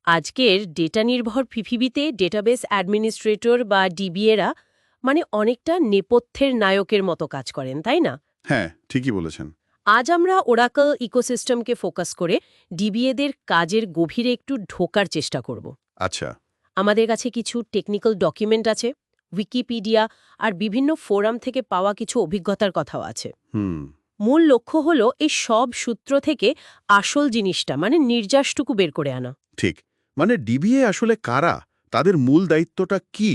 আজকের ডেটা নির্ভর পৃথিবীতে ডেটাবেস অ্যাডমিনিস্ট্রেটর বা ডিবিএরা অনেকটা নেপথ্যের নায়কের মতো কাজ করেন, তাই না? হ্যাঁ, ঠিকই বলেছেন। আজ আমরা ওরাকল ইকোসিস্টেমকে ফোকাস করে ডিবিএদের কাজের গভীরে একটু ঢোকার চেষ্টা করব। আচ্ছা। আমাদের কাছে কিছু টেকনিক্যাল ডকুমেন্ট আছে, উইকিপিডিয়া আর বিভিন্ন ফোরাম থেকে পাওয়া কিছু অভিজ্ঞতার কথাও আছে। হুম। মূল লক্ষ্য হলো এই সব সূত্র থেকে আসল জিনিসটা নির্যাসটুকু বের করে আনা। ঠিক। মানে ডিবিএ আসলে কারা? তাদের মূল দায়িত্বটা কি?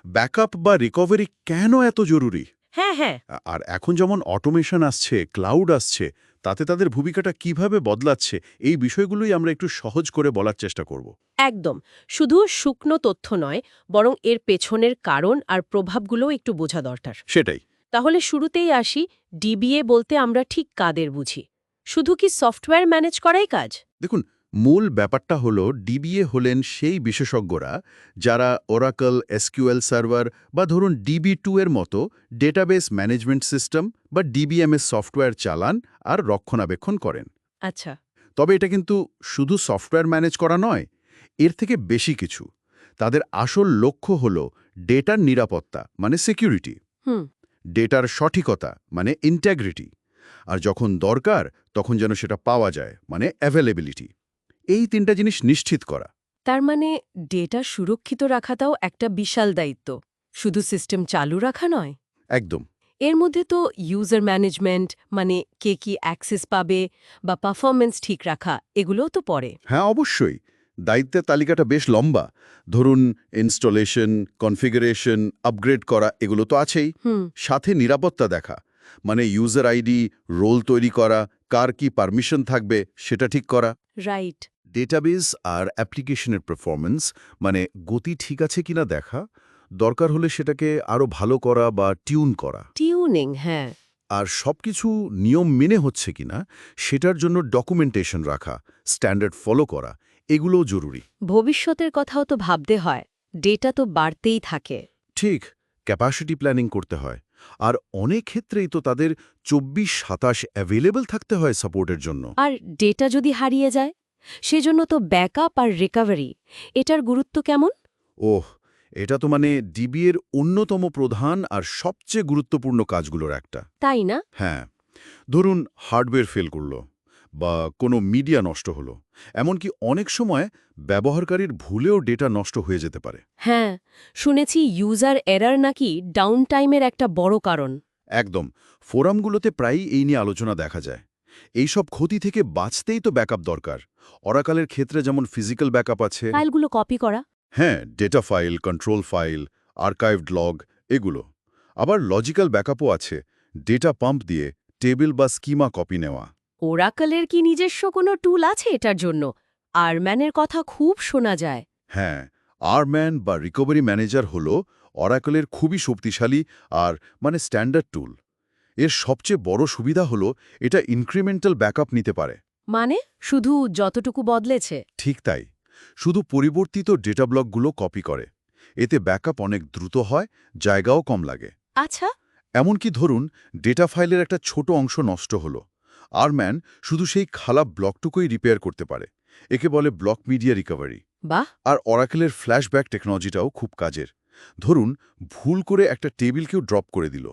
ব্যাকআপ বা রিকভারি কেন এত জরুরি? হ্যাঁ, হ্যাঁ, আর এখন যেমন অটোমেশন আসছে, ক্লাউড আসছে, তাতে তাদের ভূমিকাটা কিভাবে বদলাচ্ছে, এই বিষয়গুলোই আমরা একটু সহজ করে বলার চেষ্টা করব। একদম। শুধু শুকনো তথ্য নয়, বরং এর পেছনের কারণ আর প্রভাবগুলোও একটু বোঝা দরকার। সেটাই। তাহলে শুরুতেই আসি, ডিবিএ বলতে আমরা ঠিক কাদের বুঝি? শুধু কি সফটওয়্যার ম্যানেজ করাই কাজ? দেখুন, মূল ব্যাপারটা হলো ডিবিএ হলেন সেই বিশেষজ্ঞরা যারা ওরাকল, এসকিউএল সার্ভার বা ধরুন ডিবি2 এর মতো ডেটাবেস ম্যানেজমেন্ট সিস্টেম বা ডিবিএমএস সফটওয়্যার চালান আর রক্ষণাবেক্ষণ করেন। আচ্ছা। তবে এটা কিন্তু শুধু সফটওয়্যার ম্যানেজ করা নয়, এর থেকে বেশি কিছু। তাদের আসল লক্ষ্য হল ডেটার নিরাপত্তা মানে সিকিউরিটি, হুম। ডেটার সঠিকতা মানে ইন্টিগ্রিটি, আর যখন দরকার তখন যেন সেটা পাওয়া যায় মানে অ্যাভেলেবিলিটি। এই তিনটা জিনিস নিশ্চিত করা। তার ডেটা সুরক্ষিত রাখাটাও একটা বিশাল দায়িত্ব, শুধু সিস্টেম চালু রাখা নয়। একদম। এর মধ্যে তো ইউজার ম্যানেজমেন্ট, কে কি অ্যাক্সেস পাবে বা পারফরম্যান্স ঠিক রাখা, এগুলোও তো পড়ে। হ্যাঁ, অবশ্যই। দায়িত্বের তালিকাটা বেশ লম্বা। ধরুন ইনস্টলেশন, কনফিগারেশন, আপগ্রেড করা এগুলো তো আছেই। হুম। সাথে নিরাপত্তা দেখা, মানে ইউজার আইডি, রোল তৈরি করা, কার কি পারমিশন থাকবে সেটা ঠিক করা। রাইট। ডেটাবেস আর অ্যাপ্লিকেশনের পারফরম্যান্স মানে গতি ঠিক আছে কিনা দেখা, দরকার হলে সেটাকে আরও ভালো করা বা টিউন করা। টিউনিং, হ্যাঁ। আর সবকিছু নিয়ম মেনে হচ্ছে কিনা সেটার জন্য ডকুমেন্টেশন রাখা, স্ট্যান্ডার্ড ফলো করা, এগুলোও জরুরি। ভবিষ্যতের কথাও তো ভাবতে হয়, ডেটা তো বাড়তেই থাকে। ঠিক, ক্যাপাসিটি প্ল্যানিং করতে হয়। আর অনেক ক্ষেত্রেই তো তাদের ২৪-২৭ অ্যাভেলেবল থাকতে হয় সাপোর্টের জন্য। আর ডেটা যদি হারিয়ে যায়, সেজন্য তো ব্যাকআপ আর রিকভারি, এটার গুরুত্ব কেমন? ওহ, এটা তো মানে ডিবি এর অন্যতম প্রধান আর সবচেয়ে গুরুত্বপূর্ণ কাজগুলোর একটা। তাই না? হ্যাঁ, ধরুন হার্ডওয়্যার ফেল করলো বা কোনো মিডিয়া নষ্ট হলো, এমনকি অনেক সময় ব্যবহারকারীর ভুলেও ডেটা নষ্ট হয়ে যেতে পারে। হ্যাঁ, শুনেছি ইউজার এরার নাকি ডাউন টাইমের একটা বড় কারণ। একদম। ফোরামগুলোতে প্রায়ই এই নিয়ে আলোচনা দেখা যায়। এই সব ক্ষতি থেকে বাঁচতেই তো ব্যাকআপ দরকার। অরাকালের ক্ষেত্রে যেমন ফিজিক্যাল ব্যাকআপ আছে। ফাইলগুলো কপি করা। হ্যাঁ, data file, control file, archived log, এগুলো। আবার লজিক্যাল ব্যাকআপও আছে, ডেটা পাম্প দিয়ে টেবিল বা স্কিমা কপি নেওয়া। ওরাকলের কি নিজস্ব কোনো টুল আছে এটার জন্য? আরম্যানের কথা খুব শোনা যায়। হ্যাঁ, আরম্যান বা রিকভারি ম্যানেজার হল অরাকলের খুবই শক্তিশালী আর মানে স্ট্যান্ডার্ড টুল। এর সবচেয়ে বড় সুবিধা হলো এটা ইনক্রিমেন্টাল ব্যাকআপ নিতে পারে। শুধু যতটুকু বদলেছে। ঠিক তাই, শুধু পরিবর্তিত ডেটা ব্লকগুলো কপি করে। এতে ব্যাকআপ অনেক দ্রুত হয়, জায়গাও কম লাগে। আচ্ছা। এমনকি ধরুন ডেটা ফাইলের একটা ছোট অংশ নষ্ট হলো, আরম্যান শুধু সেই খারাপ ব্লকটুকুই রিপেয়ার করতে পারে। একে বলে ব্লক মিডিয়া রিকভারি। বাহ। আর অরাকেলের ফ্ল্যাশব্যাক টেকনোলজিটাও খুব কাজের। ধরুন ভুল করে একটা টেবিলকেও ড্রপ করে দিল,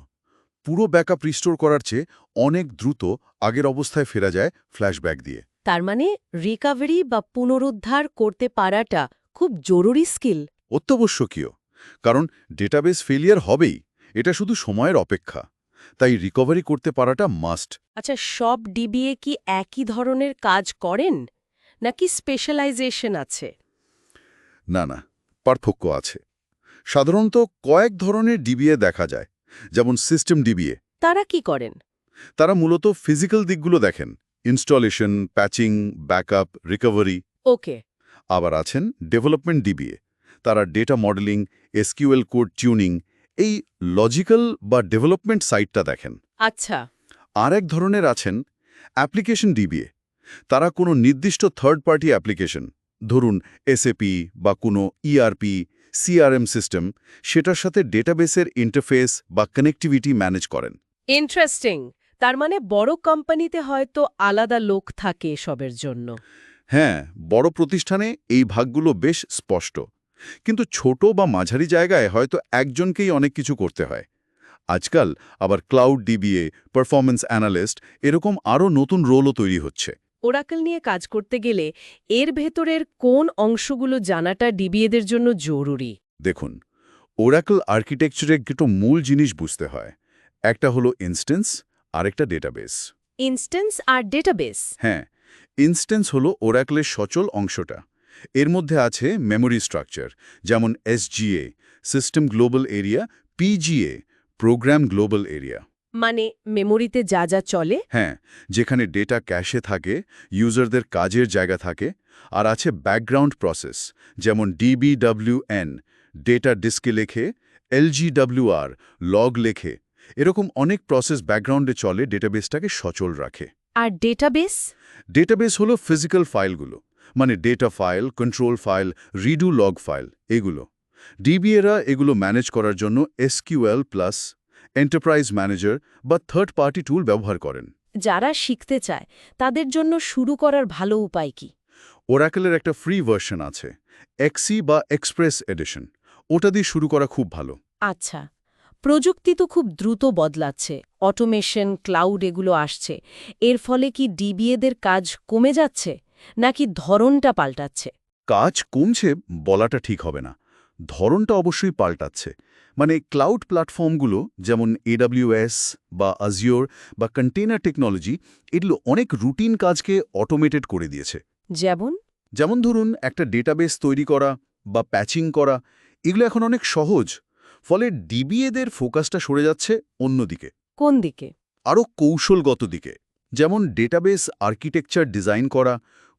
পুরো ব্যাকআপ রিস্টোর করার চেয়ে অনেক দ্রুত আগের অবস্থায় ফেরা যায় ফ্ল্যাশব্যাক দিয়ে। তার রিকভারি বা পুনরুদ্ধার করতে পারাটা খুব জরুরি স্কিল। অত্যাবশ্যকীয়, কারণ ডেটাবেস ফেলিয়ার হবেই, এটা শুধু সময়ের অপেক্ষা। তাই রিকভারি করতে পারাটা মাস্ট। আচ্ছা, সব ডিবিএ কি একই ধরনের কাজ করেন, নাকি স্পেশালাইজেশন আছে? না না, পার্থক্য আছে। সাধারণত কয়েক ধরনের ডিবিএ দেখা যায়, যেমন সিস্টেম ডিবিএ। তারা কি করেন? তারা মূলত ফিজিক্যাল দিকগুলো দেখেন, ইনস্টলেশন, প্যাচিং, ব্যাকআপ, রিকভারি। ওকে। আবার আছেন ডেভেলপমেন্ট ডিবিএ। তারা data modelling, SQL code tuning, এই লজিক্যাল বা ডেভেলপমেন্ট সাইডটা দেখেন। আচ্ছা। আর এক ধরনের আছেন অ্যাপ্লিকেশন ডিবিএ। তারা কোনো নির্দিষ্ট থার্ড পার্টি অ্যাপ্লিকেশন, ধরুন এসএপি বা কোনো ইআরপি, সিআরএম সিস্টেম, সেটার সাথে ডেটাবেসের ইন্টারফেস বা কানেক্টিভিটি ম্যানেজ করেন। ইন্টারেস্টিং। তার বড় কোম্পানিতে হয়তো আলাদা লোক থাকে এসবের জন্য। হ্যাঁ, বড় প্রতিষ্ঠানে এই ভাগগুলো বেশ স্পষ্ট, কিন্তু ছোট বা মাঝারি জায়গায় হয়তো একজনকেই অনেক কিছু করতে হয়। আজকাল আবার ক্লাউড ডিবিএ, পারফরম্যান্স অ্যানালিস্ট এরকম আরও নতুন রোলও তৈরি হচ্ছে। ওরাকল নিয়ে কাজ করতে গেলে এর ভেতরের কোন অংশগুলো জানাটা ডিবিএদের জন্য জরুরি? দেখুন, ওরাকল আর্কিটেকচারে দুটো মূল জিনিস বুঝতে হয়। একটা হলো ইনস্ট্যান্স, আরেকটা ডেটাবেস। ইনস্ট্যান্স আর ডেটাবেস। হ্যাঁ, ইনস্ট্যান্স হলো ওরাকলের সচল অংশটা। এর মধ্যে আছে মেমোরি স্ট্রাকচার, যেমন SGA, system global area, PGA, program global area. মানে মেমোরিতে যা যা চলে। হ্যাঁ, যেখানে ডেটা ক্যাশে থাকে, ইউজারদের কাজের জায়গা থাকে। আর আছে ব্যাকগ্রাউন্ড প্রসেস, যেমন ডিবিডব্লিউএন, ডেটা ডিস্কে লেখে, এলজিডব্লিউআর, লগ লেখে। এরকম অনেক প্রসেস ব্যাকগ্রাউন্ডে চলে, ডেটাবেসটাকে সচল রাখে। আর ডেটাবেস? ডেটাবেস হলো ফিজিক্যাল ফাইলগুলো, মানে data file, control file, redo log file, এগুলো। ডিবিএরা এগুলো ম্যানেজ করার জন্য এসকিউএল প্লাস, এন্টারপ্রাইজ ম্যানেজার বা থার্ড পার্টি টুল ব্যবহার করেন। যারা শিখতে চায় তাদের জন্য শুরু করার ভালো উপায় কি? ওরাকলের একটা ফ্রি ভার্সন আছে, এক্সি বা এক্সপ্রেস এডিশন। ওটা দিয়ে শুরু করা খুব ভালো। আচ্ছা, প্রযুক্তি তো খুব দ্রুত বদলাচ্ছে, অটোমেশন, ক্লাউড এগুলো আসছে। এর ফলে কি ডিবিএদের কাজ কমে যাচ্ছে নাকি ধরনটা পাল্টাচ্ছে? কাজ কমছে বলাটা ঠিক হবে না, ধরনটা অবশ্যই পাল্টাচ্ছে। মানে ক্লাউড প্ল্যাটফর্মগুলো যেমন AWS বা আজিওর বা কন্টেইনার টেকনোলজি, এগুলো অনেক রুটিন কাজকে অটোমেটেড করে দিয়েছে। যেমন? যেমন ধরুন, একটা ডেটাবেস তৈরি করা বা প্যাচিং করা, এগুলো এখন অনেক সহজ। ফলে ডিবিএদের ফোকাসটা সরে যাচ্ছে অন্যদিকে, কোন দিকে? আরও কৌশলগত দিকে। যেমন ডেটাবেস আর্কিটেকচার ডিজাইন করা,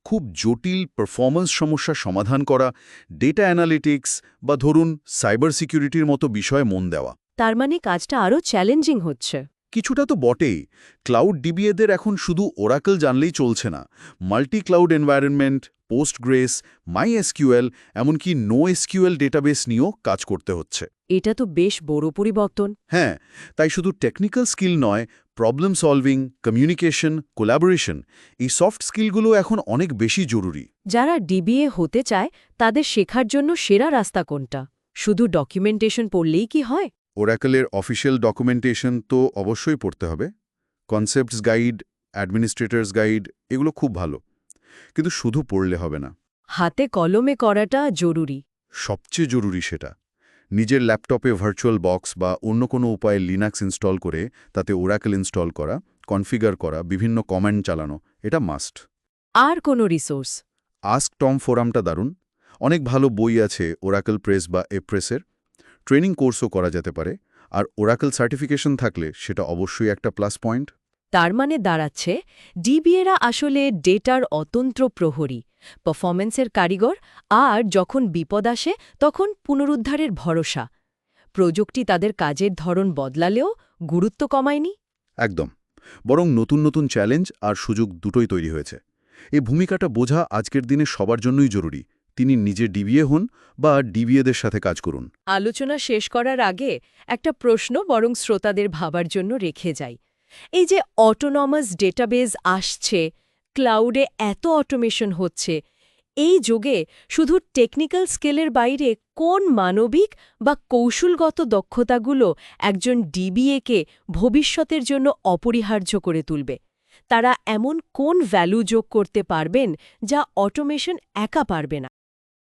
খুব জটিল পারফরম্যান্স সমস্যার সমাধান করা, ডেটা অ্যানালিটিক্স বা ধরুন সাইবার সিকিউরিটির মতো বিষয়ে মন দেওয়া। তার মানে কাজটা আরও চ্যালেঞ্জিং হচ্ছে। কিছুটা তো বটেই। ক্লাউড ডিবিএদের এখন শুধু ওরাকল জানলেই চলছে না। Multi cloud environment, Postgres, MySQL, এমনকি নোএসকিউএল ডেটাবেস নিয়েও কাজ করতে হচ্ছে। এটা তো বেশ বড় পরিবর্তন। হ্যাঁ, তাই শুধু টেকনিক্যাল স্কিল নয়, প্রবলেম সলভিং, কমিউনিকেশন, কোলাবোরেশন, এই সফট স্কিলগুলো এখন অনেক বেশি জরুরি। যারা ডিবিএ হতে চায় তাদের শেখার জন্য সেরা রাস্তা কোনটা? শুধু ডকুমেন্টেশন পড়লেই কি হয়? ওরাকলের অফিসিয়াল ডকুমেন্টেশন তো অবশ্যই পড়তে হবে। কনসেপ্টস গাইড, অ্যাডমিনিস্ট্রেটরস গাইড, এগুলো খুব ভালো, কিন্তু শুধু পড়লে হবে না। হাতে কলমে করাটা জরুরি। সবচেয়ে জরুরি সেটা। নিজের ল্যাপটপে ভার্চুয়াল বক্স বা অন্য কোনো উপায়ে লিনাক্স ইনস্টল করে তাতে ওরাকল ইনস্টল করা, কনফিগার করা, বিভিন্ন কমান্ড চালানো, এটা মাস্ট। আর কোনো রিসোর্স? আস্ক টম ফোরামটা দারুণ। অনেক ভালো বই আছে ওরাকল প্রেস বা এপ্রেসের। ট্রেনিং কোর্সও করা যেতে পারে। আর ওরাকল সার্টিফিকেশন থাকলে সেটা অবশ্যই একটা প্লাস পয়েন্ট। তার মানে দাঁড়াচ্ছে ডিবিএরা আসলে ডেটার অতন্ত্র প্রহরী, পারফরম্যান্সের কারিগর, আর যখন বিপদ আসে তখন পুনরুদ্ধারের ভরসা। প্রযুক্তি তাদের কাজের ধরন বদলালেও গুরুত্ব কমায়নি। একদম। বরং নতুন নতুন চ্যালেঞ্জ আর সুযোগ দুটোই তৈরি হয়েছে। এই ভূমিকাটা বোঝা আজকের দিনে সবার জন্যই জরুরি। তিনি নিজে ডিবিএ হন বা ডিবিএদের সাথে কাজ করুন। আলোচনা শেষ করার আগে একটা প্রশ্ন বরং শ্রোতাদের ভাবার জন্য রেখে যাই। এই যে অটোনমাস ডেটাবেজ আসছে, ক্লাউডে এত অটোমেশন হচ্ছে, এই যুগে শুধু টেকনিক্যাল স্কিলের বাইরে কোন মানবিক বা কৌশলগত দক্ষতাগুলো একজন ডিবিএকে ভবিষ্যতের জন্য অপরিহার্য করে তুলবে? তারা এমন কোন ভ্যালু যোগ করতে পারবেন যা অটোমেশন একা পারবে না?